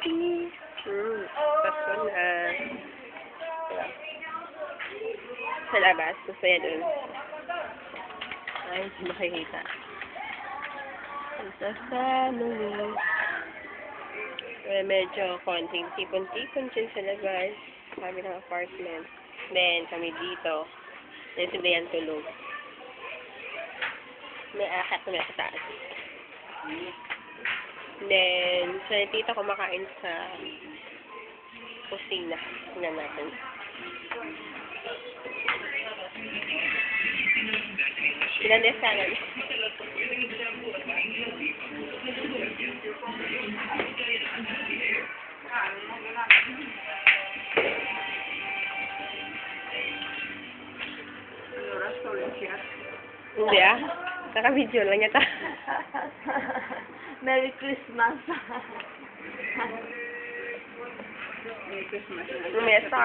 Happy. Pasko na. Sa labas. Masaya dun. Ay, hindi makikita. Sa family. Medyo konting tipon-tipon dyan sa labas. Kami ng apartment. Then, kami dito. Then, si Dayan tulog. May akat na sa taas. Then, sa tita kumakain sa kusina. Tingnan natin. Pinandesanan. Hindi ah. Naka-video lang yata. Merry Christmas. Merry Christmas. Mesa.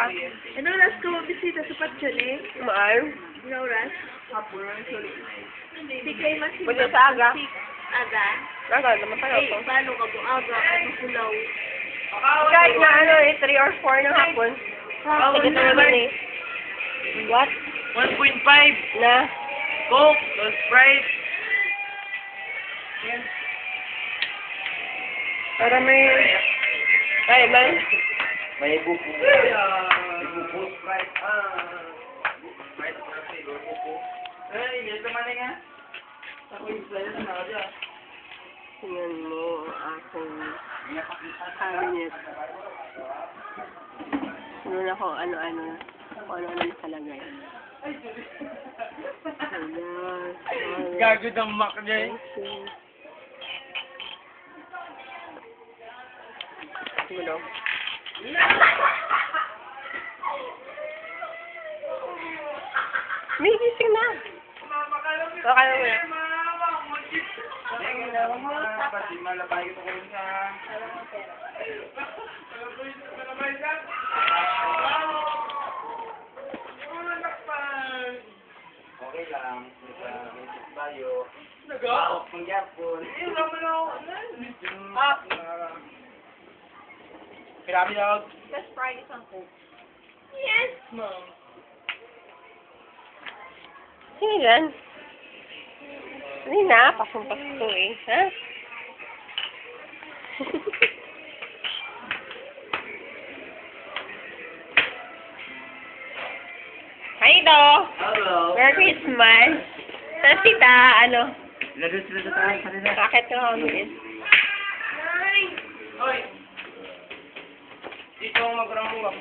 Ano oras ko bisita sa Patsyone? Maal. Ano oras? Hapon na sorry. Di kayo masipag. Pwede sa aga. Aga? Aga, naman tayo Eh, to. paano ka po aga? Ano pulaw? Kahit na ano 3 or 4 ng hapon. Sige naman eh. What? 1.5 Na? Coke, no Sprite. Para may... Ay, man. May buko. May buko Sprite. Sprite kasi buko. Eh, yes naman nga. Ako yung Sprite na ako dyan. Tingnan mo akong cabinet. Sunod ako ano-ano. Kung ano-ano nakalagay. Ayan. Gago ng Mac niya eh. Ano? May gising na. Akala mo na. Pati malabay ko kayo sa... Okay lang. Bayo. Nagawa. Mangyapon. Grabe dog. Just fry isang Coke. Yes, ma'am. Sino yan? Hindi na, pasong-pasko eh. Ha? Hi, do! Hello. Merry Christmas! Saan sita? Ano? Lalo sila sa taas kanina. Bakit ka kami? Hoy! Dito ang magramo ako.